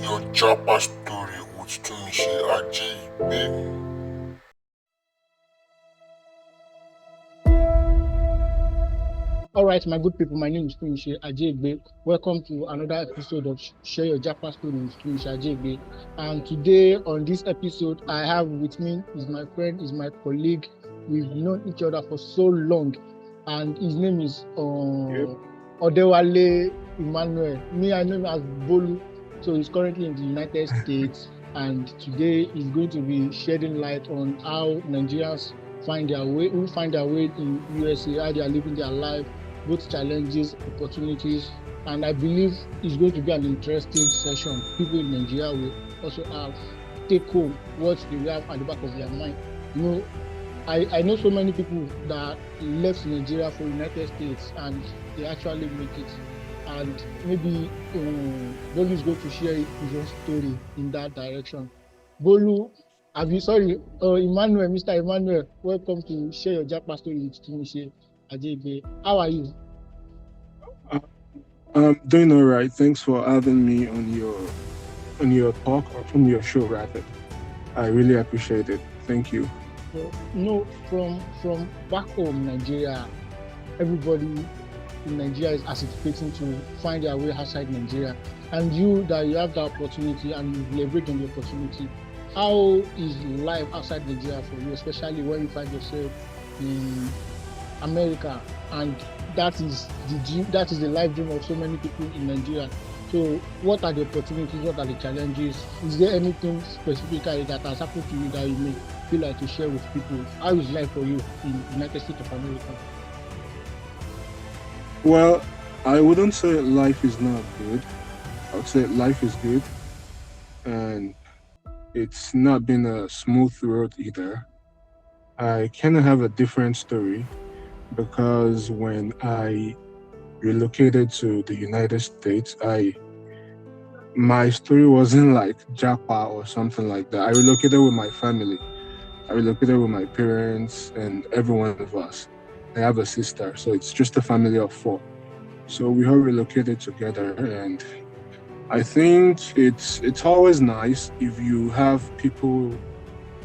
Your Japa story with Tunmise Ajibe. All right, my good people, my name is Tunmise Ajegbe. Welcome to another episode of Share Your Japa Story with Tunmise Ajegbe. And today on this episode, I have with me is my friend, is my colleague. We've known each other for so long, and his name is Odewale Emmanuel. Me, I know him as Bolu. So he's currently in the United States, and today he's going to be shedding light on how Nigerians who find their way in USA, how they are living their life, both challenges, opportunities, and I believe it's going to be an interesting session. People in Nigeria will also have take home what they have at the back of their mind. You know, I know so many people that left Nigeria for United States and they actually make it. And maybe Bolu is going to share his own story in that direction. Bolu, Emmanuel, Mr. Emmanuel, welcome to Share Your Japa Story with Tunmise Ajebe. How are you? Uh, I'm doing all right. Thanks for having me on your talk or on your show rather. I really appreciate it. Thank you. So, from back home, Nigeria, everybody in Nigeria is anticipating to find their way outside Nigeria. And you have the opportunity and you leverage on the opportunity. How is life outside Nigeria for you, especially when you find yourself in America? And that is the life dream of so many people in Nigeria. So what are the opportunities? What are the challenges? Is there anything specifically that has happened to you that you may feel like to share with people? How is life for you in the United States of America? Well, I wouldn't say life is not good. I would say life is good, and it's not been a smooth road either. I kind of have a different story because when I relocated to the United States, my story wasn't like Japa or something like that. I relocated with my family. I relocated with my parents and every one of us. I have a sister, so it's just a family of four. So we all relocated together, and I think it's always nice if you have people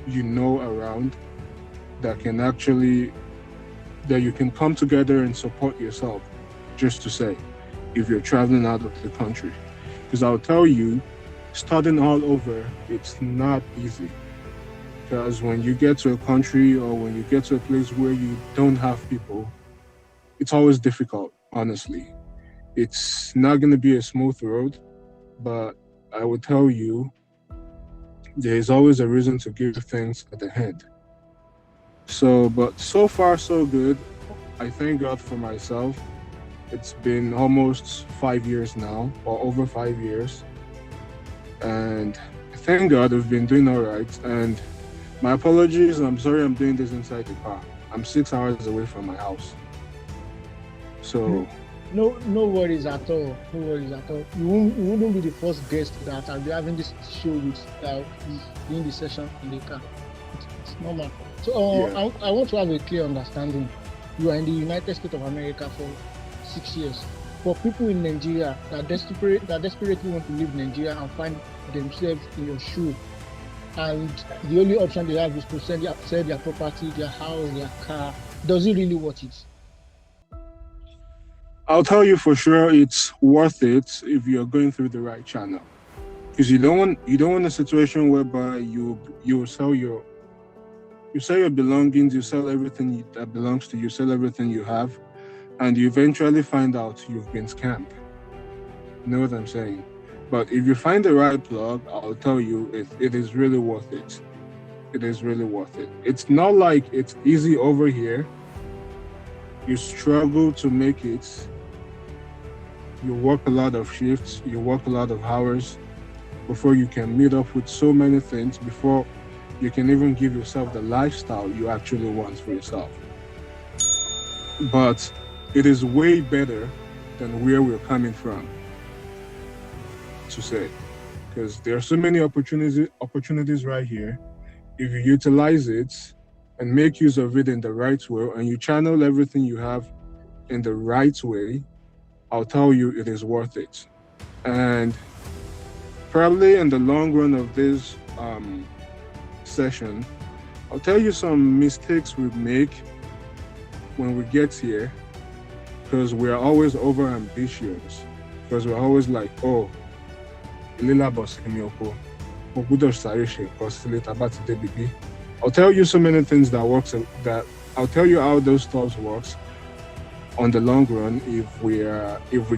you know around that you can come together and support yourself, just to say, if you're traveling out of the country. Because I'll tell you, starting all over, it's not easy. Because when you get to a country or when you get to a place where you don't have people, it's always difficult, honestly. It's not going to be a smooth road, but I would tell you, there's always a reason to give things at the end. But so far, so good. I thank God for myself. It's been almost 5 years now, or over 5 years. And thank God I've been doing all right. And my apologies, I'm sorry I'm doing this inside the car. I'm 6 hours away from my house. So... No worries at all. No worries at all. You wouldn't be the first guest that I'll be having this show with doing the session in the car. It's normal. So yeah. I want to have a clear understanding. You are in the United States of America for 6 years. For people in Nigeria that desperately want to leave Nigeria and find themselves in your shoe, and the only option they have is to sell their property, their house, their car, does it really worth it? I'll tell you for sure it's worth it if you're going through the right channel. Because you don't want a situation whereby you sell your belongings, you sell everything that belongs to you, sell everything you have, and you eventually find out you've been scammed. You know what I'm saying? But if you find the right plug, I'll tell you it is really worth it. It is really worth it. It's not like it's easy over here. You struggle to make it. You work a lot of shifts, you work a lot of hours before you can meet up with so many things, before you can even give yourself the lifestyle you actually want for yourself. But it is way better than where we're coming from, to say. Because there are so many opportunities right here. If you utilize it and make use of it in the right way, and you channel everything you have in the right way, I'll tell you it is worth it. And probably in the long run of this session, I'll tell you some mistakes we make when we get here, because we're always over ambitious, because we're always like, oh, Lila boss I'll tell you so many things that works, that I'll tell you how those stuff works on the long run if we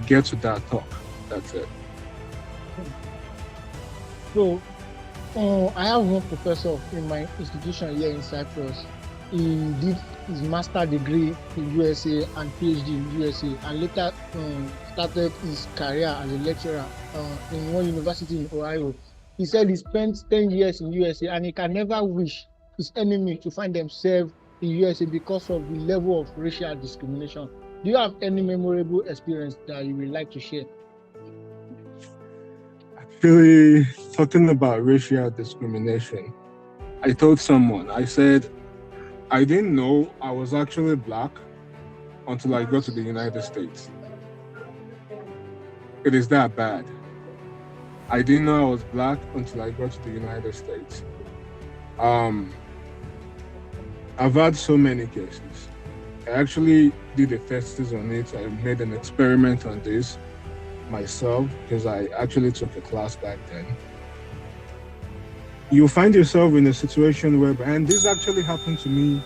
get to that talk. That's it. So, I have one professor in my institution here in Cyprus. He did his master degree in USA and PhD in USA, and later started his career as a lecturer in one university in Ohio. He said he spent 10 years in USA and he can never wish his enemy to find themselves in USA because of the level of racial discrimination. Do you have any memorable experience that you would like to share? Actually, talking about racial discrimination, I told someone, I said, I didn't know I was actually black until I got to the United States. It is that bad. I didn't know I was black until I got to the United States. I've had so many cases. I actually did a thesis on it. I made an experiment on this myself because I actually took a class back then. You find yourself in a situation where, and this actually happened to me.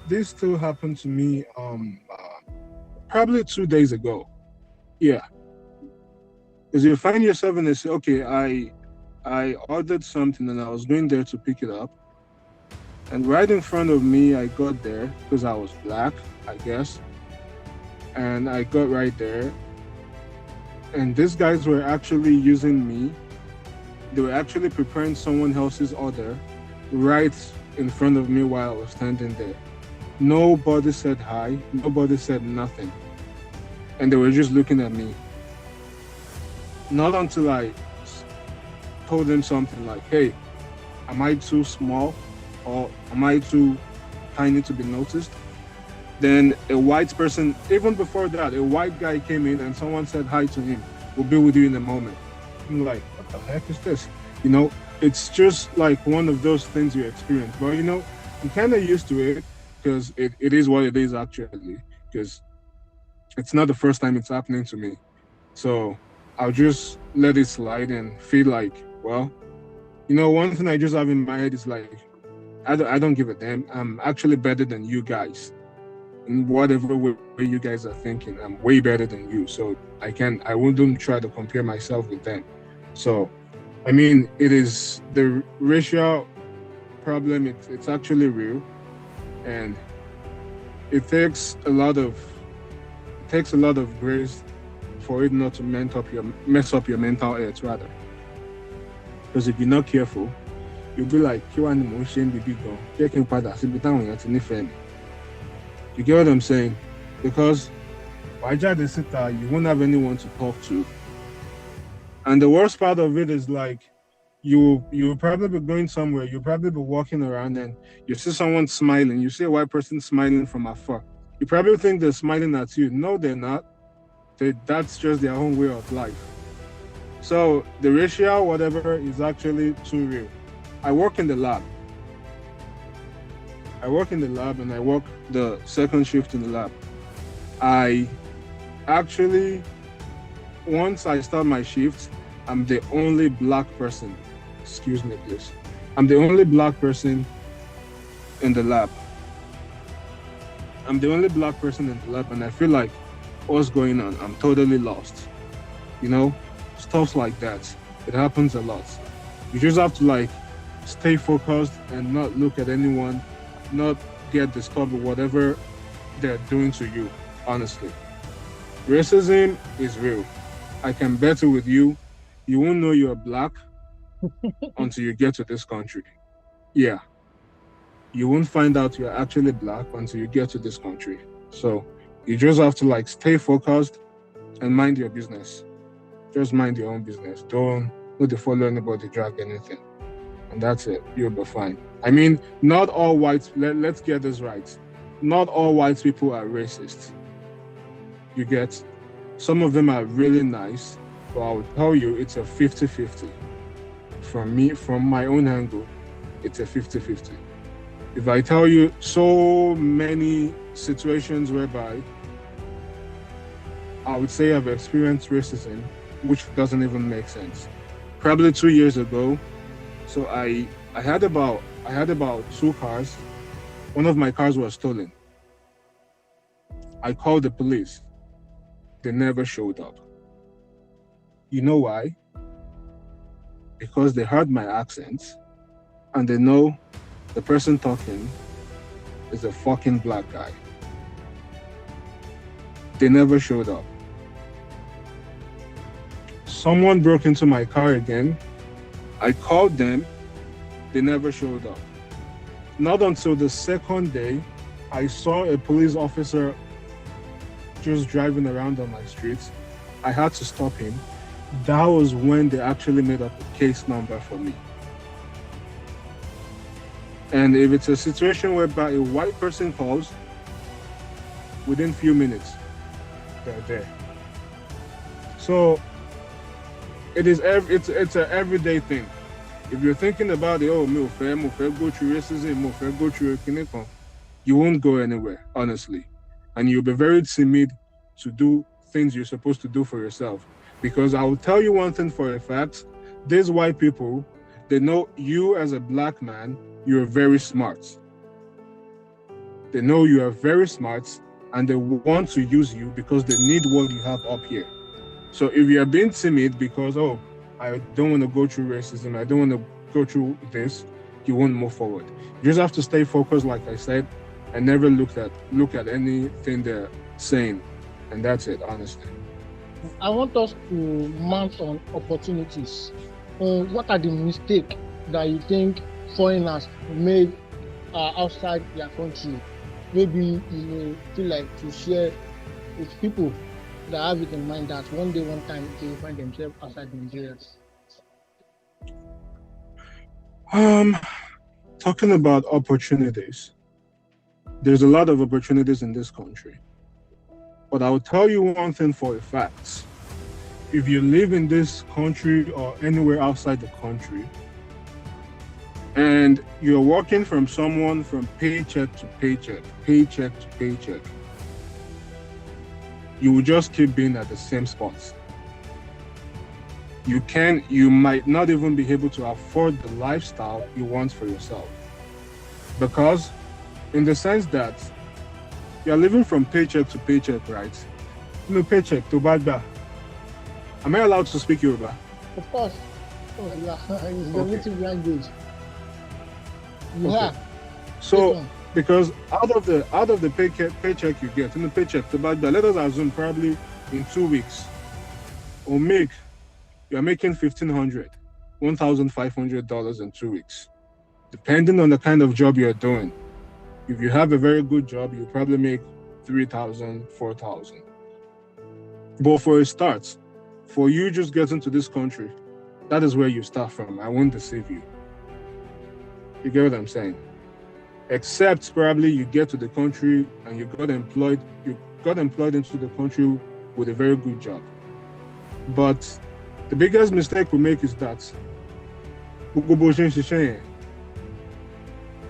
This still happened to me probably 2 days ago. Yeah. Because you find yourself in a, okay, I ordered something and I was going there to pick it up. And right in front of me, I got there because I was black, I guess. And I got right there. And these guys were actually using me. They were actually preparing someone else's order right in front of me while I was standing there. Nobody said hi. Nobody said nothing. And they were just looking at me. Not until I told them something like, hey, am I too small? Or am I too tiny to be noticed? Then a white person, even before that, a white guy came in and someone said hi to him. We'll be with you in a moment. I'm like, what the heck is this? You know, it's just like one of those things you experience. But you know, I'm kind of used to it because it is what it is actually. Because it's not the first time it's happening to me. So I'll just let it slide and feel like, well, you know, one thing I just have in my head is like, I don't give a damn. I'm actually better than you guys. In whatever way you guys are thinking, I'm way better than you. So I wouldn't try to compare myself with them. So, I mean, it is the racial problem. It's actually real, and it takes a lot of grace for it not to mess up your mental health rather. Because if you're not careful, you'll be like, you get what I'm saying? Because you won't have anyone to talk to. And the worst part of it is like, you'll probably be going somewhere, you'll probably be walking around and you see someone smiling, you see a white person smiling from afar. You probably think they're smiling at you. No, they're not. That's just their own way of life. So the racial whatever is actually too real. I work in the lab and I work the second shift in the lab. I actually, once I start my shift, I'm the only black person. Excuse me, please. I'm the only black person in the lab. And I feel like, what's going on? I'm totally lost. You know, stuff like that. It happens a lot. You just have to like stay focused and not look at anyone, not get disturbed with whatever they're doing to you, honestly. Racism is real. I can bet it with you. You won't know you're black until you get to this country. Yeah. You won't find out you're actually black until you get to this country. So you just have to like stay focused and mind your business. Just mind your own business. Don't follow anybody, drag anything. And that's it. You'll be fine. I mean, not all whites, let's get this right. Not all white people are racist. You get, some of them are really nice, But I would tell you it's a 50-50. From my own angle, it's a 50-50. If I tell you so many situations whereby I would say I've experienced racism, which doesn't even make sense. Probably 2 years ago, so I had about 2 cars. One of my cars was stolen. I called the police. They never showed up. You know why? Because they heard my accent and they know the person talking is a fucking black guy. They never showed up. Someone broke into my car again. I called them. They never showed up. Not until the second day, I saw a police officer just driving around on my streets. I had to stop him. That was when they actually made up a case number for me. And if it's a situation whereby a white person calls, within few minutes, they're there. So it's an everyday thing. If you're thinking about it, oh, me go through racism, go through a you won't go anywhere, honestly. And you'll be very timid to do things you're supposed to do for yourself. Because I will tell you one thing for a fact, these white people, they know you as a black man, you're very smart. They know you are very smart and they want to use you because they need what you have up here. So if you are being timid because, oh, I don't want to go through racism, I don't want to go through this, you won't move forward. You just have to stay focused, like I said, and never look at anything they're saying. And that's it, honestly. I want us to mount on opportunities. What are the mistakes that you think foreigners made outside their country? Maybe you feel like to share with people that have it in mind that one day, one time, they will find themselves outside Nigeria. Talking about opportunities, there's a lot of opportunities in this country. But I'll tell you one thing for a fact. If you live in this country or anywhere outside the country, and you're working from someone from paycheck to paycheck, you will just keep being at the same spots. You might not even be able to afford the lifestyle you want for yourself. Because in the sense that you're living from paycheck to paycheck, right? No paycheck to bagba. Am I allowed to speak Yoruba? Of course. Oh, yeah. It's the native language. Okay. So, because out of the paycheck you get, in the paycheck to bagba, let us assume probably in 2 weeks, or you're making $1,500, $1,500 in 2 weeks, depending on the kind of job you're doing. If you have a very good job, you probably make $3,000, $4,000. But for a start, for you just getting to this country, that is where you start from. I won't deceive you. You get what I'm saying? Except probably you get to the country and you got employed into the country with a very good job. But the biggest mistake we make is that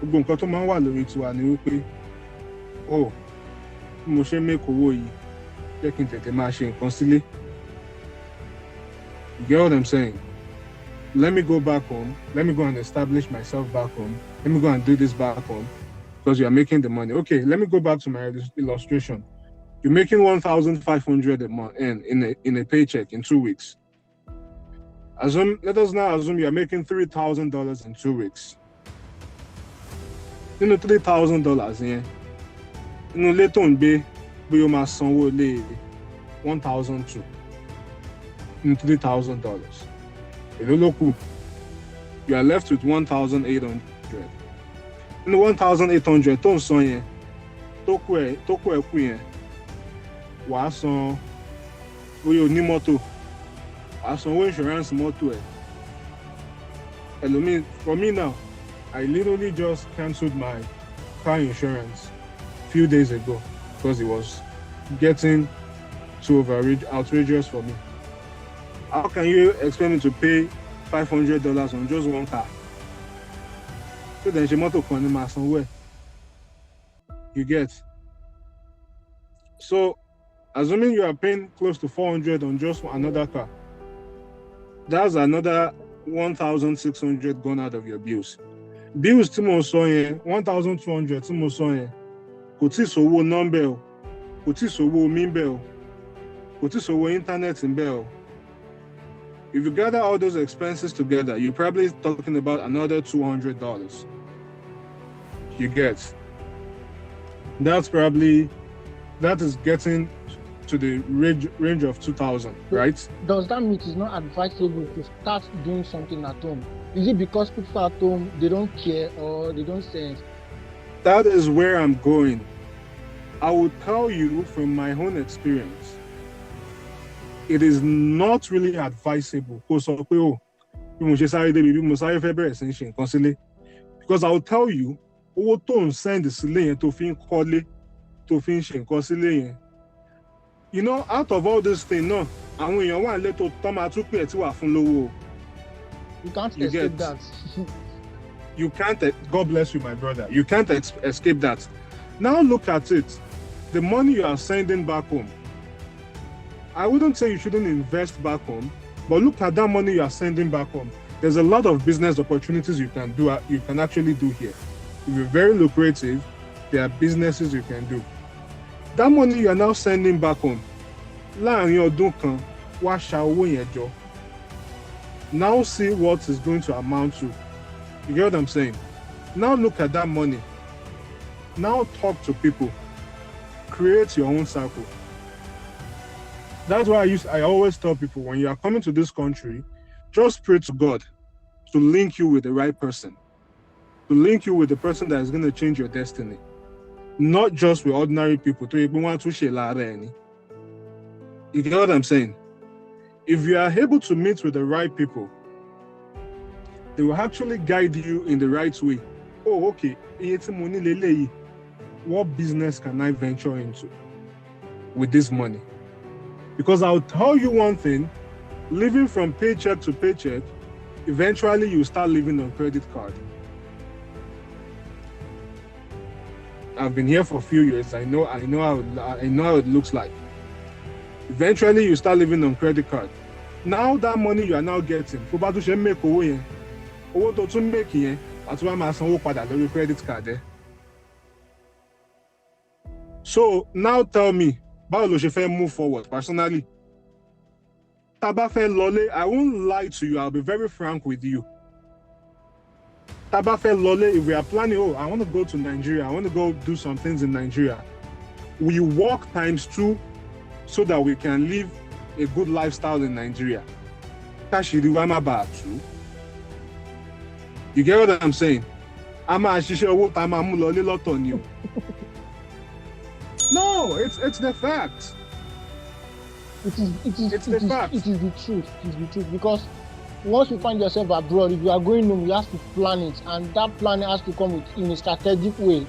nǹkan tó máa ń wà lórí tiwa ni wípé mo ṣe make owó yìí jẹ́ kí n tètè máa ṣe nǹkan sílé. You get what I'm saying? Let me go back home. Let me go and establish myself back home. Let me go and do this back home because you are making the money. Okay, let me go back to my illustration. You're making $1,500 a month in a paycheck in 2 weeks. Let us now assume you are making $3,000 in 2 weeks. Nínú $3,000 yẹn, inú ilé tó ń gbé bí o máa sanwó lé $1,200 nínú $3,000. Èló ló kù? You are left with $1,800. Nínú $1,800 tó ń san yẹn, tó kù ẹ̀ kù yẹn, wàá san bóyá o ní mọ́tò, wàá san owó insurance mọ́tò ẹ̀. Ẹlòmíì, for me now, I literally just cancelled my car insurance a few days ago because it was getting too outrageous for me. How can you expect me to pay $500 on just one car? So then she motor somewhere. You get. So assuming you are paying close to 400 on just another car, that's another 1,600 gone out of your bills. Bills tí mo sọ yẹn 1,200 tí mo sọ yẹn kò tí sówó nọ́mbẹ̀ o, kò tí sówó omi ń bẹ̀ o, kò tí sówó internet ń bẹ̀ o. If you gather all those expenses together, you're probably talking about another $200. You get. That is getting to the range of 2,000, right? Does that mean it is not advisable to start doing something at home? Is it because people at home, they don't care or they don't sense? That is where I'm going. I will tell you from my own experience, it is not really advisable. Because I will tell you, owó tó ń send sílé yẹn tó fi ń kọ́lé, tó fi ń ṣe nǹkan sílé yẹn. You know, out of all this thing, no, àwọn èèyàn wà nílé tó tọ́ máa tún pè ẹ́ tí wà fún lówó. You can't escape that. You can't, God bless you, my brother. You can't escape that. Now look at it. The money you are sending back home. I wouldn't say you shouldn't invest back home, but look at that money you are sending back home. There's a lot of business opportunities you can actually do here. If you're very lucrative, there are businesses you can do. That money you are now sending back home, láàrin ọdún kan, wá ṣa owó yẹn jọ. Now see what it's going to amount to. You get what I'm saying? Now look at that money. Now talk to people. Create your own circle. That's why I always tell people, when you are coming to this country, just pray to God to link you with the right person. To link you with the person that is going to change your destiny. Not just with ordinary people. You get what I'm saying? If you are able to meet with the right people, they will actually guide you in the right way. Oh, okay. What business can I venture into with this money? Because I'll tell you one thing, living from paycheck to paycheck, eventually you start living on credit card. I've been here for a few years. I know how it looks like. Eventually you start living on credit card. Now that money you are now getting, credit card. So now tell me, báwo lo ṣe fẹ́ move forward personally? Tá bá fẹ́ lọlé, I won't lie to you. I'll be very frank with you. Tá bá fẹ́ lọlé, if we are planning, I want to go to Nigeria, I want to go do some things in Nigeria. We work ×2 so that we can live a good lifestyle in Nigeria. Káṣírí wa má bàa tú. You get what I'm saying? A máa ṣiṣẹ́ owó tá máa mú lọlé lọ́tọ̀ ni o. No, it's the fact. It is the truth. It is the truth. Because once you find yourself abroad, if you are going home, you have to plan it, and that planning has to come in a strategic way.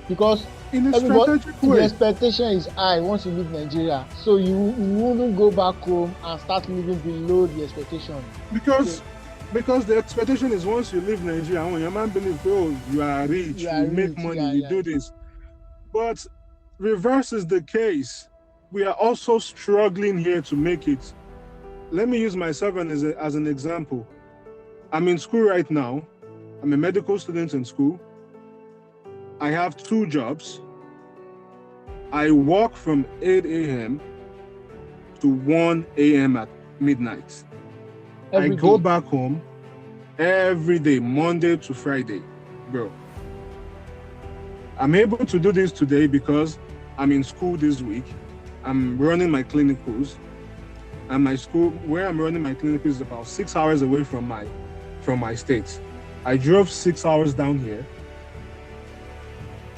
Because the expectation is high once you leave Nigeria, so you wouldn't go back home and start living below the expectation. Because the expectation is once you leave Nigeria, when your man believes, you are rich, you make money, you do this. But reverse is the case. We are also struggling here to make it. Let me use myself as an example. I'm in school right now. I'm a medical student in school. I have 2 jobs. I work from 8 a.m. to 1 a.m. at midnight. I go back home every day, Monday to Friday, bro. I'm able to do this today because I'm in school this week. I'm running my clinicals, and my school, where I'm running my clinicals, is about 6 hours away from my state. I drove 6 hours down here.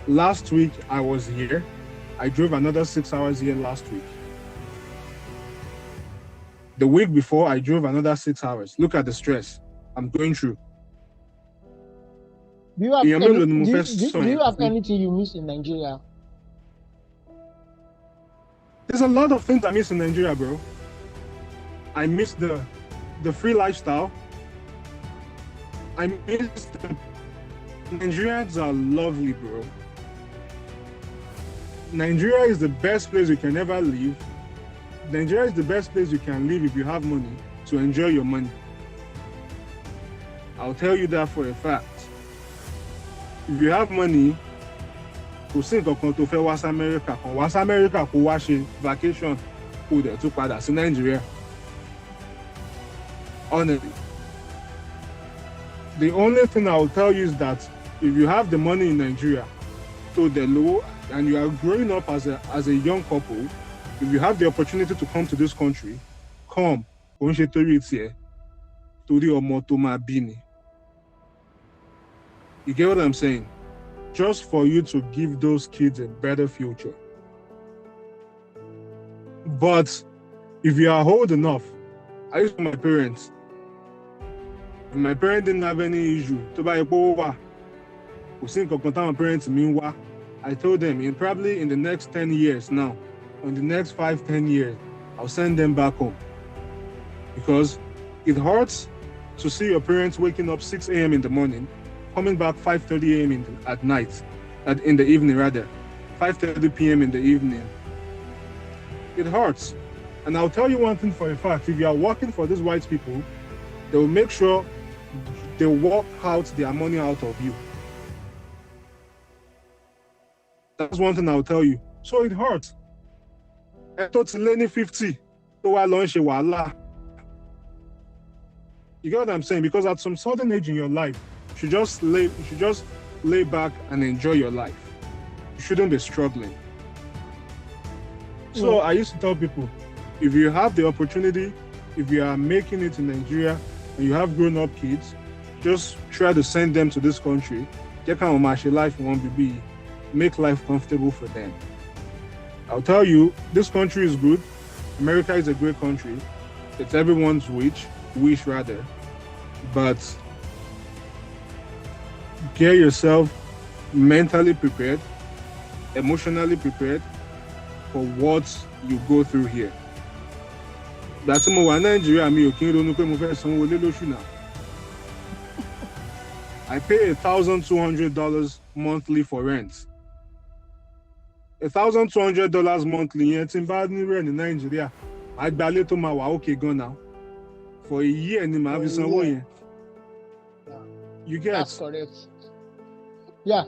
Last week I was here. I drove another 6 hours here last week. The week before, I drove another 6 hours. Look at the stress I'm going through. Do you have anything you miss in Nigeria? There's a lot of things I miss in Nigeria, bro. I miss the free lifestyle. I miss the Nigerians are lovely, bro. Nigeria is the best place you can ever live. Nigeria is the best place you can live if you have money to enjoy your money. I'll tell you that for a fact. If you have money, kò sí nǹkan kan tó fẹ́ wá sí America kan wá sí America kó wá ṣe vacation kó dẹ̀ tún padà sí Nigeria. Honestly, the only thing I will tell you is that if you have the money in Nigeria, to the low, and you are growing up as a young couple, if you have the opportunity to come to this country, come. Kò ń ṣe torí tiẹ̀, torí ọmọ tó máa bí ni. You get what I'm saying? Just for you to give those kids a better future. But if you are old enough, I used to my parents. If my parents didn't have any issue, to buy a bowa, my parents mean I told them probably in the next 10 years now, in the next 5-10 years, I'll send them back home. Because it hurts to see your parents waking up 6 a.m. in the morning, coming back 5:30 a.m. in the evening rather, 5:30 p.m. in the evening. It hurts. And I'll tell you one thing for a fact, if you are working for these white people, they will make sure they work out their money out of you. That's one thing I'll tell you. So it hurts. I thought Lenny 50, so I launched a wala. You get what I'm saying? Because at some certain age in your life, you should just lay back and enjoy your life. You shouldn't be struggling. So I used to tell people, if you have the opportunity, if you are making it in Nigeria and you have grown-up kids, just try to send them to this country. Make life comfortable for them. I'll tell you, this country is good. America is a great country. It's everyone's wish rather. But get yourself mentally prepared, emotionally prepared for what you go through here. That's why Nigeria I pay $1,200 monthly for rent. $1,200 monthly in Nigeria. I barely to my okay go now. For a year and my you get. That's correct. Yeah.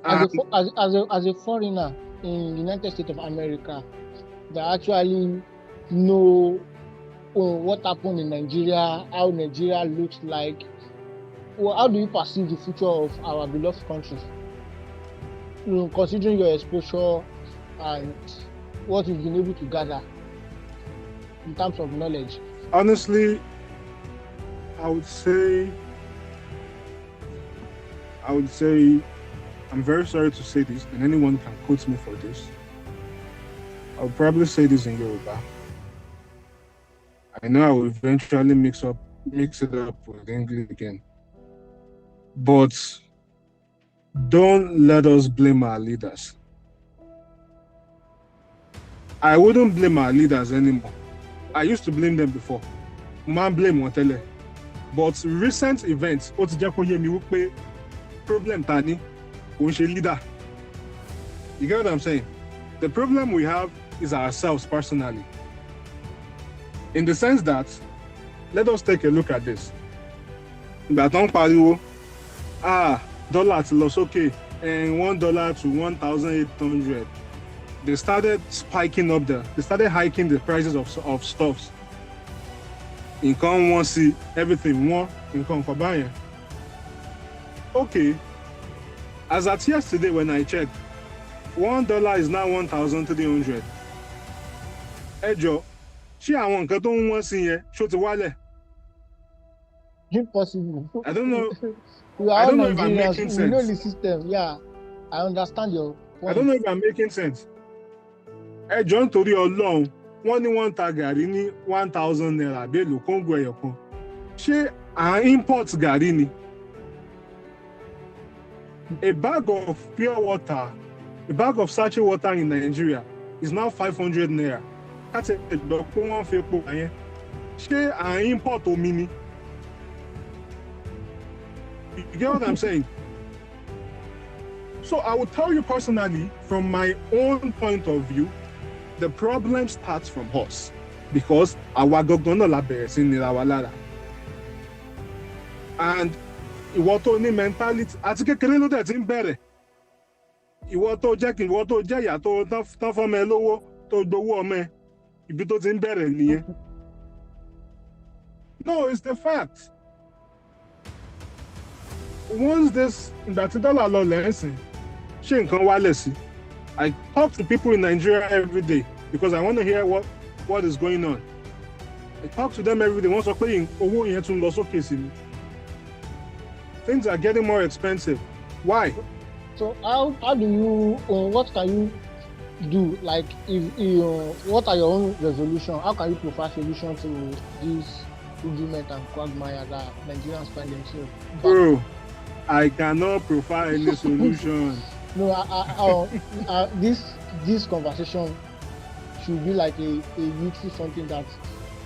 As a foreigner in the United States of America, they actually know what happened in Nigeria, how Nigeria looks like. Well, how do you perceive the future of our beloved country? Considering your exposure and what you've been able to gather in terms of knowledge. Honestly, I would say, I'm very sorry to say this, and anyone can quote me for this. I would probably say this in Yoruba. I know I will eventually mix it up with English again. But don't let us blame our leaders. I wouldn't blame our leaders anymore. I used to blame them before. Man blame Wantele. But recent events, problem tani, leader. You get what I'm saying? The problem we have is ourselves personally. In the sense that, let us take a look at this. Dollar to loss, okay, and $1 to 1,800. They started spiking up they started hiking the prices of stuffs. Income one see everything more income for buying. Okay. As at yesterday when I checked, $1 is now 1,300. Hey Joe, she I want to do one thing here, show the wallet. Impossible. I don't know. We are I all don't know if I'm Nigerians. making We sense. know the system. Yeah, I understand your point. I don't know if I'm making sense. Hey John torí Ọlọ́run, wọ́n ní wọ́n ta gàrí ní 1,000 naira bẹ́ẹ̀lù kóńgò ẹyọ kan. Ṣé à ń import gàrí ni? A bag of pure water, a bag of sachet water in Nigeria is now 500 naira. That's a dog wọ́n fi epo yẹn. Ṣé à ń import omi ni? You get what I'm saying? So I will tell you personally, from my own point of view, the problem starts from us because àwa gangan náà la bẹ̀rẹ̀ sí nira wa lára. And ìwọ tó ní mentality àti kékeré ló dẹ̀ ti ń bẹ̀rẹ̀. Ìwọ tó jẹ́ ìyá tó tán fọ́mọ ẹ lówó tó gbowó ọmọ ẹ, ibi tó ti ń bẹ̀rẹ̀ nìyẹn. No, it's the fact. Once this ìgbà tí dọ́là lọ lẹ́sìn, ṣé nǹkan wálẹ̀ sí? I talk to people in Nigeria every day because I want to hear what is going on. I talk to them every day. Wọ́n sọ pé owó yẹn tún lọ sókè sí ni. Things are getting more expensive. Why? So how do you what can you do? Like if what are your own resolution? How can you provide solution to this argument and quagmire that Nigerians find themselves? Bro, I cannot provide any solution. No, this conversation should be like a neutral something that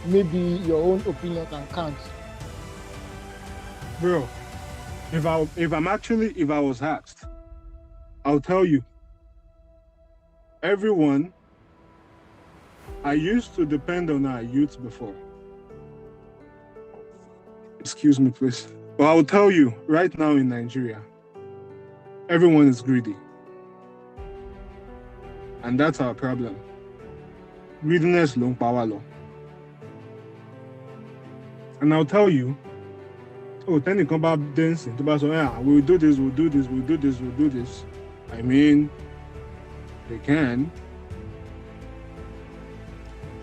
maybe your own opinion can count. Bro, if I was asked, I'll tell you. Everyone, I used to depend on our youth before. Excuse me, please. But I will tell you, right now in Nigeria, everyone is greedy. And that's our problem. Greediness long power law. And I'll tell you, then you come back dancing, we'll do this, we'll do this, we'll do this, we'll do this. I mean, they can.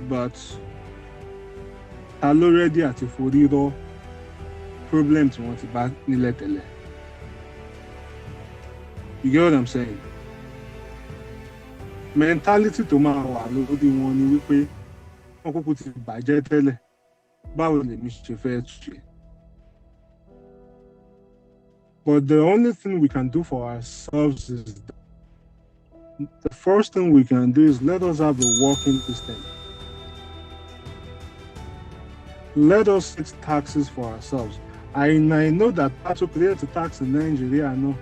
But already at a forido problem to want to back niletele. You get what I'm saying? Mentality to máa wà lórí wọn ni wípé wọn kúkú ti bàjẹ́ tẹ́lẹ̀, báwo lèmi ṣe fẹ́ ṣe? But the only thing we can do for ourselves is the first thing we can do is let us have a working system. Let us set taxes for ourselves. I know that to create a tax in Nigeria, no.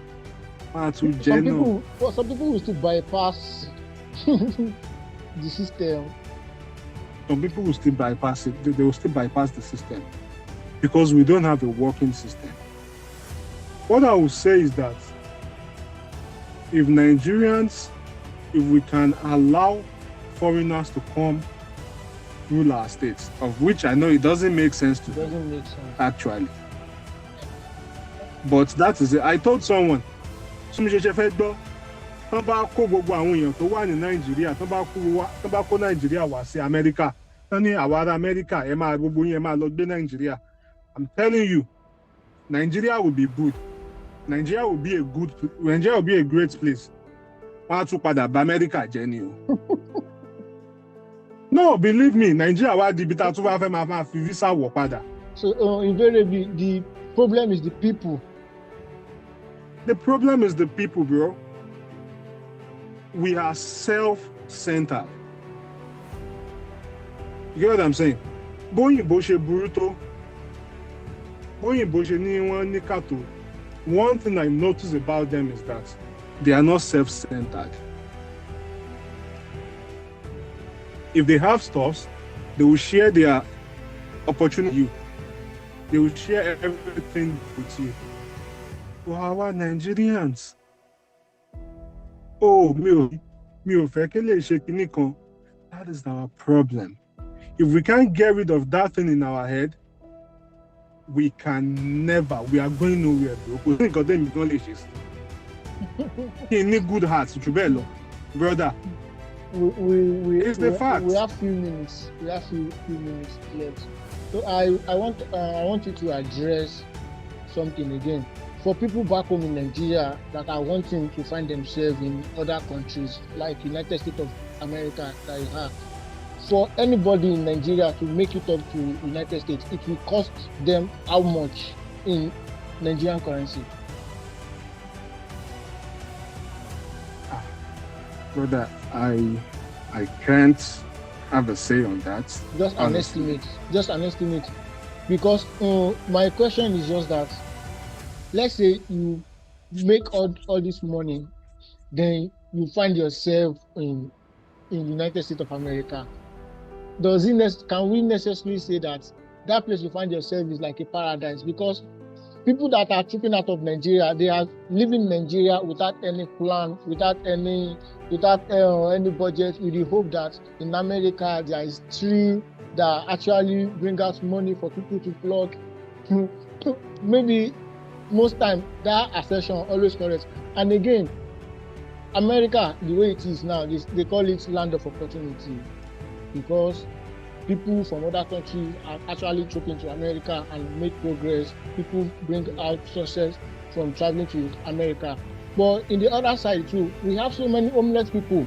Some people will still bypass the system. Some people will still bypass it. They will still bypass the system because we don't have a working system. What I will say is that if we can allow foreigners to come rule our states, of which I know it doesn't make sense to them, actually. But that is it. I told someone, tán bá kó gbogbo àwọn èèyàn tó wà ní Nàìjíríà, tán bá kó Nàìjíríà wá sí Amẹ́ríkà, tán ní àwa ará Amẹ́ríkà gbogbo yín ẹ máa lọ gbé Nàìjíríà. I'm telling you, Nigeria will be good. Nigeria will be a great place. Wọ́n á tún padà bá Amẹ́ríkà jẹ́ ni o. No, believe me, Nigeria wá di ibi tá a tún bá fẹ́ máa fi visa wọ̀ padà. So invariably, the problem is the people. The problem is the people, bro. We are self-centered. You get what I'm saying? Bóyìnbó ṣe burú tó, bóyìnbó ṣe ní wọ́n ní kàtó. One thing I notice about them is that they are not self-centered. If they have stuffs, they will share their opportunity with you. They will share everything with you. Wow, Nigerians. Oh, mi ò fẹ́ kí lè ṣe kinní kan. That is our problem. If we can't get rid of that thing in our head, we are going nowhere, bro. Kò sí nǹkan tẹ́mi gan lè ṣe sí. Kí n ní good heart jù bẹ́ẹ̀ lọ, brother. It's the fact. We have few minutes. Left. So I want you to address something again. For people back home in Nigeria that are wanting to find themselves in other countries like United States of America that you have, for anybody in Nigeria to make it up to United States, it will cost them how much in Nigerian currency? Brother, I can't have a say on that. Just an Honestly. estimate. Just an estimate. Because my question is just that, let's say you make all this money, then you find yourself in United States of America. Can we necessarily say that that place you find yourself is like a paradise? Because people that are tripping out of Nigeria, they are living Nigeria without any plan, without any budget, with the hope that in America there is tree that actually bring out money for people to plug. Maybe most time that assertion always correct. And again, America, the way it is now, they call it land of opportunity, because people from other countries are actually trooping to America and make progress. People bring out success from traveling to America. But in the other side too, we have so many homeless people.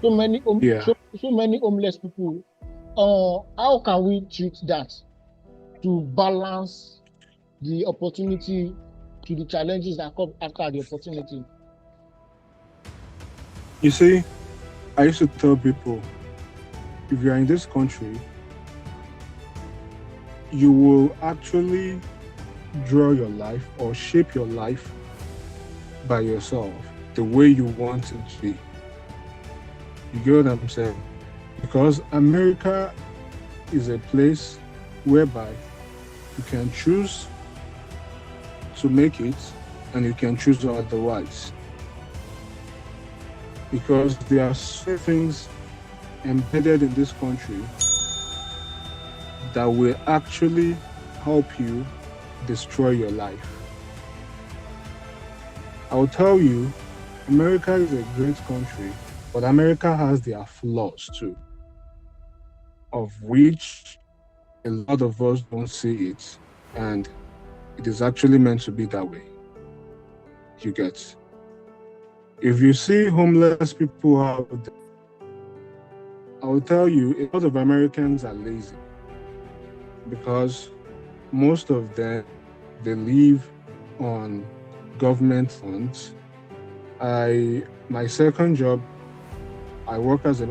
Yeah. So many homeless people. How can we treat that to balance the opportunity to the challenges that come after the opportunity? You see, I used to tell people, if you are in this country, you will actually draw your life or shape your life by yourself the way you want it to be. You get what I'm saying? Because America is a place whereby you can choose to make it and you can choose otherwise. Because there are certain things embedded in this country that will actually help you destroy your life. I'll tell you, America is a great country, but America has their flaws too, of which a lot of us don't see it, and it is actually meant to be that way. You get. If you see homeless people out there, I will tell you, a lot of Americans are lazy because most of them, they live on government funds. My second job, I work as a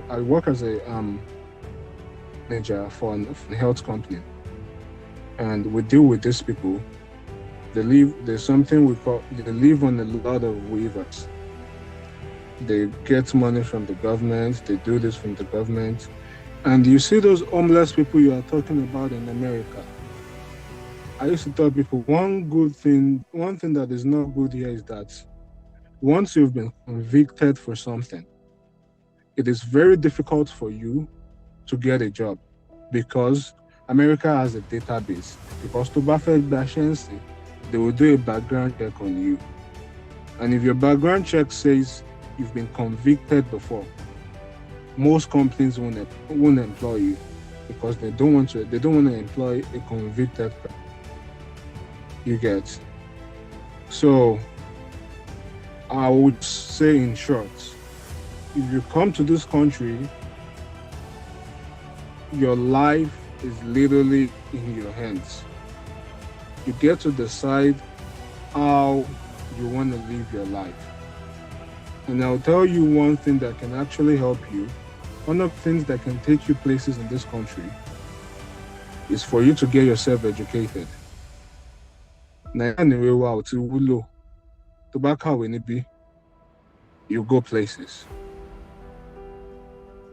manager for a health company, and we deal with these people. There's something we call, they live on a lot of waivers. They get money from the government, they do this from the government. And you see those homeless people you are talking about in America. I used to tell people one thing that is not good here is that once you've been convicted for something, it is very difficult for you to get a job because America has a database. Because to Buffett Bashensi, they will do a background check on you. And if your background check says you've been convicted before, most companies won't employ you because they don't want to employ a convicted person. You get. So I would say in short, if you come to this country, your life is literally in your hands. You get to decide how you want to live your life. And I'll tell you one thing that can actually help you. One of the things that can take you places in this country is for you to get yourself educated. You go places.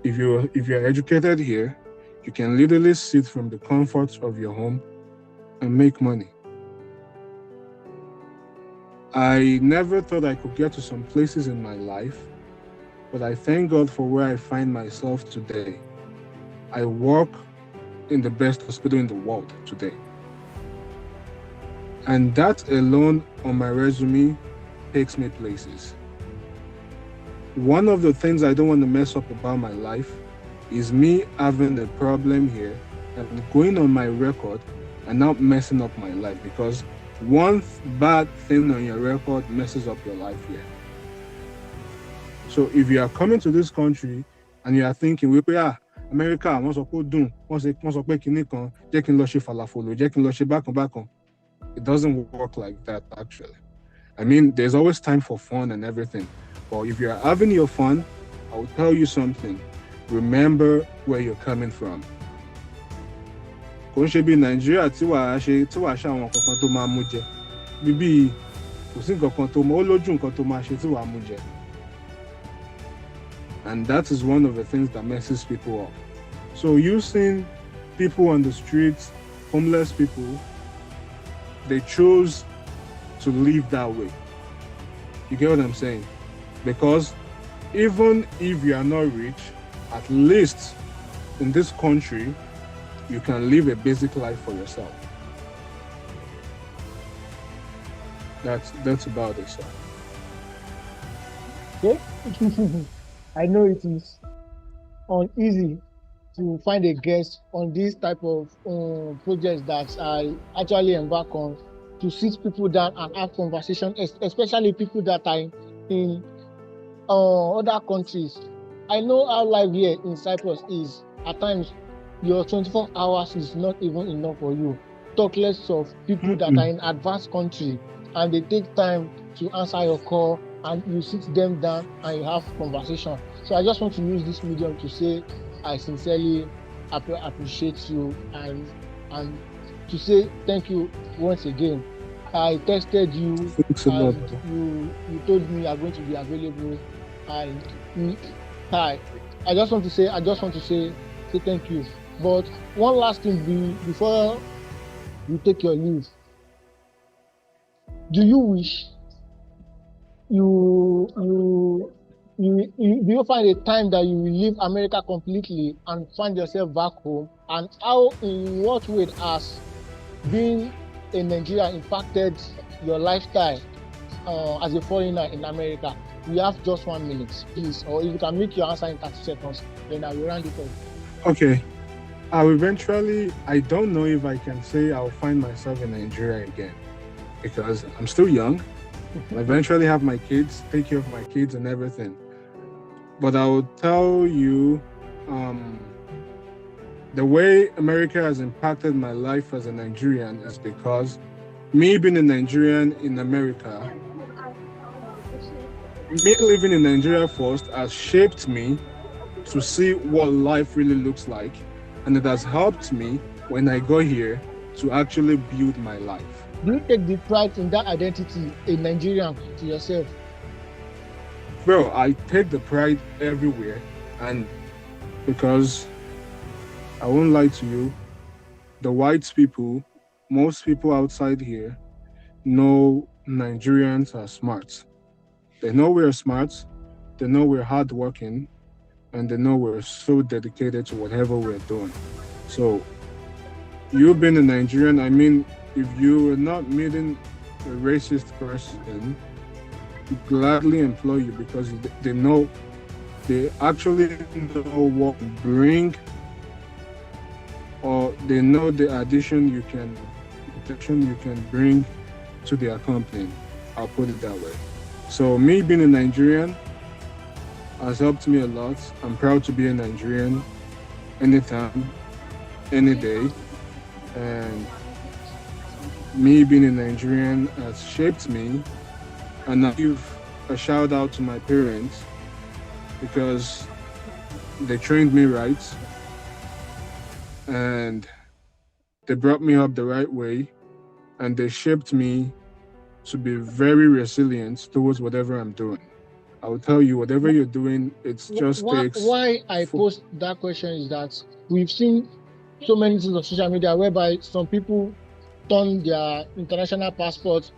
If you're educated here, you can literally sit from the comforts of your home and make money. I never thought I could get to some places in my life, but I thank God for where I find myself today. I work in the best hospital in the world today. And that alone on my resume takes me places. One of the things I don't want to mess up about my life is me having a problem here and going on my record and not messing up my life, because one bad thing on your record messes up your life here. So if you are coming to this country and you are thinking, America, it doesn't work like that, actually. I mean, there's always time for fun and everything. But if you're having your fun I will tell you something. Remember where you're coming from. Kò ń ṣe bí Nàìjíríà tí wàá ṣe àwọn kankan tó máa mú jẹ. Bíbí kò sí nǹkan kan tó ó lójú nǹkan tó máa ṣe tí wàá mú jẹ. And that is one of the things that messes people up. So you seeing people on the streets, homeless people, they chose to live that way. You get what I'm saying? Because even if you are not rich, at least in this country, you can live a basic life for yourself. That's about it, sir. Okay. I know it is uneasy to find a guest on this type of projects that I actually embark on, to sit people down and have conversation, especially people that are in other countries. I know how life here in Cyprus is. At times, your 24 hours is not even enough for you. Talk less of people that are in advanced country and they take time to answer your call and you sit them down and you have conversation. So I just want to use this medium to say I sincerely appreciate you and to say thank you once again. I texted you and you told me you are going to be available, and I just want to say thank you. But one last thing before you take your leave, do you wish do you find a time that you will leave America completely and find yourself back home? And in what way has being a Nigerian impacted your lifestyle as a foreigner in America? We have just 1 minute, please. Or if you can make your answer in 30 seconds, then I will round it up. Okay. I don't know if I can say I'll find myself in Nigeria again, because I'm still young. I eventually have my kids, take care of my kids and everything. But I will tell you, the way America has impacted my life as a Nigerian is because me being a Nigerian in America, me living in Nigeria first has shaped me to see what life really looks like. And it has helped me when I go here to actually build my life. Do you take the pride in that identity, a Nigerian, to yourself? Bro, I take the pride everywhere. And because I won't lie to you, the white people, most people outside here know Nigerians are smart. They know we're smart, they know we're hardworking, and they know we're so dedicated to whatever we're doing. So, you being a Nigerian, I mean, if you are not meeting a racist person, gladly employ you, because they actually know what to bring, or they know the addition you can bring to their company. I'll put it that way. So me being a Nigerian has helped me a lot. I'm proud to be a Nigerian anytime, any day. And me being a Nigerian has shaped me. And I give a shout out to my parents because they trained me right and they brought me up the right way, and they shaped me to be very resilient towards whatever I'm doing. I will tell you, whatever you're doing, it just takes... Why I post that question is that we've seen so many things on social media whereby some people turn their international passport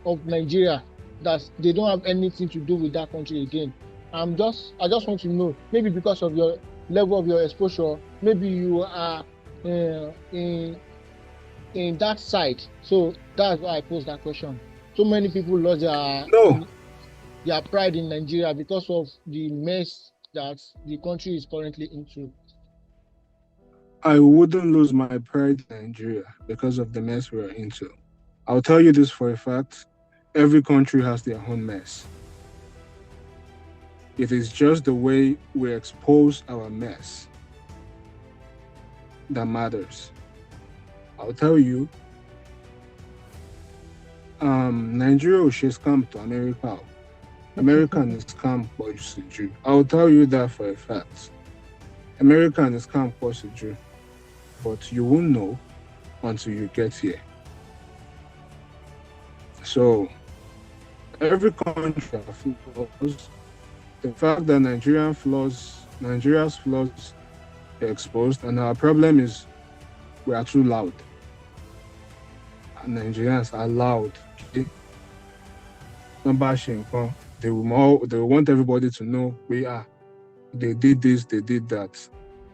of Nigeria, that they don't have anything to do with that country again. I just want to know, maybe because of your level of your exposure, maybe you are in that side. So that's why I posed that question. So many people lost their pride in Nigeria because of the mess that the country is currently into. I wouldn't lose my pride in Nigeria because of the mess we're into. I'll tell you this for a fact. Every country has their own mess. It is just the way we expose our mess that matters. I'll tell you, Nigeria will come to America. American is calm Jew. I'll tell you that for a fact. American is calm Jew, but you won't know until you get here. So every country has flaws. The fact that Nigeria's flaws are exposed, and our problem is we are too loud. And Nigerians are loud. Okay? They will want everybody to know they did this, they did that.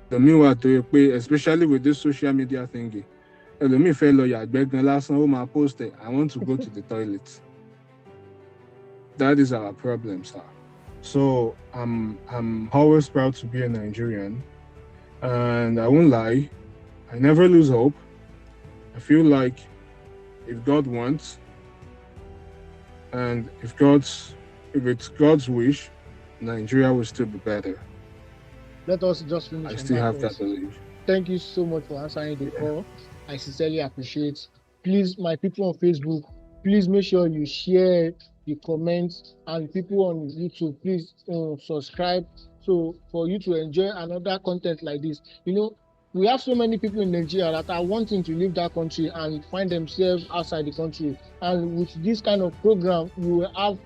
The meanwhile, especially with this social media thingy, me fellow last time post it, I want to go to the toilet. That is our problem, sir. So I'm always proud to be a Nigerian, and I won't lie, I never lose hope. I feel like if God wants, and if it's God's wish, Nigeria will still be better. Let us just finish. I still have that belief. Thank you so much for answering the call. I sincerely appreciate. Please, my people on Facebook, please make sure you share the comments, and people on YouTube, please subscribe. So for you to enjoy another content like this, we have so many people in Nigeria that are wanting to leave that country and find themselves outside the country. And with this kind of program, you will have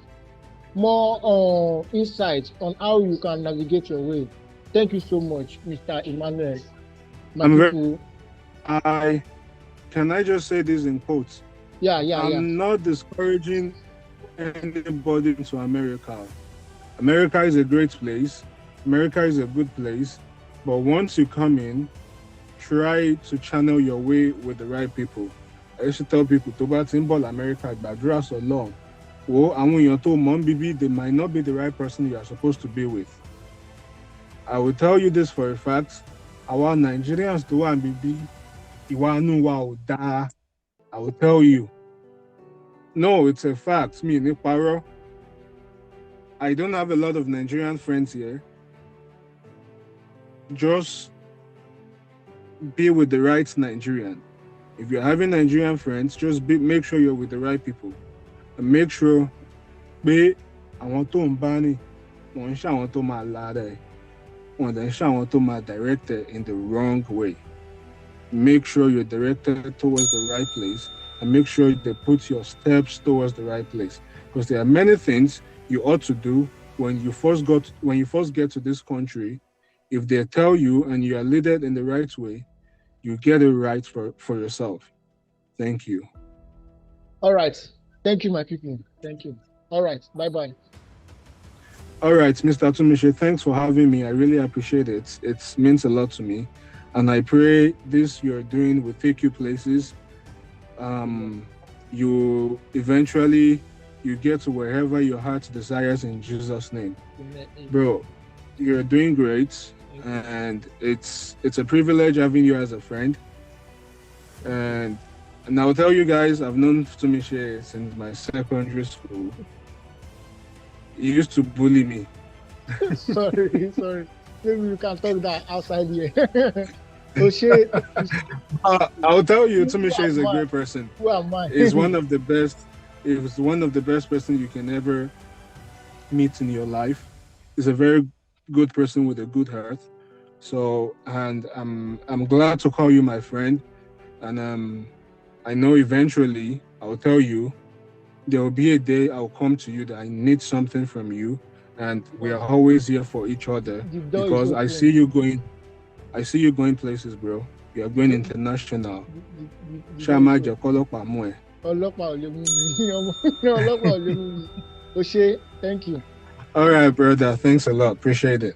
more insights on how you can navigate your way. Thank you so much, Mr. Emmanuel. Can I just say this in quotes? I'm not discouraging anybody to America. America is a great place. America is a good place. But once you come in, try to channel your way with the right people. I used to tell people to buy Timbal America, but so long. And when you're told mom baby, they might not be the right person you are supposed to be with. I will tell you this for a fact. Our Nigerians do and baby, I will tell you. No, it's a fact. Me, Niparo. I don't have a lot of Nigerian friends here. Just be with the right Nigerian. If you're having Nigerian friends, just make sure you're with the right people. And make sure, I want to mbani, I want to my ladder, I want to my director in the wrong way. Make sure you're directed towards the right place, and make sure they put your steps towards the right place. Because there are many things you ought to do when you first get to this country. If they tell you and you are led in the right way, you get it right for yourself. Thank you. All right. Thank you, my people. Thank you. All right. Bye-bye. All right, Mr. Tumishe, thanks for having me. I really appreciate it. It means a lot to me. And I pray this you're doing will take you places. You eventually get to wherever your heart desires in Jesus' name. Bro, you're doing great. And it's a privilege having you as a friend. And I'll tell you guys, I've known Tumishe since my secondary school. He used to bully me. sorry. Maybe you can talk that outside here. I'll tell you, Tumishe is a great person. Who am I? He's one of the best. He was one of the best person you can ever meet in your life. He's a very good person with a good heart. So, and I'm glad to call you my friend. And I know eventually I'll tell you there will be a day I'll come to you that I need something from you, and we are always here for each other because I see you going places, bro. You are going international. Shama Jakolopa Mwe. Thank you. All right, brother. Thanks a lot. Appreciate it.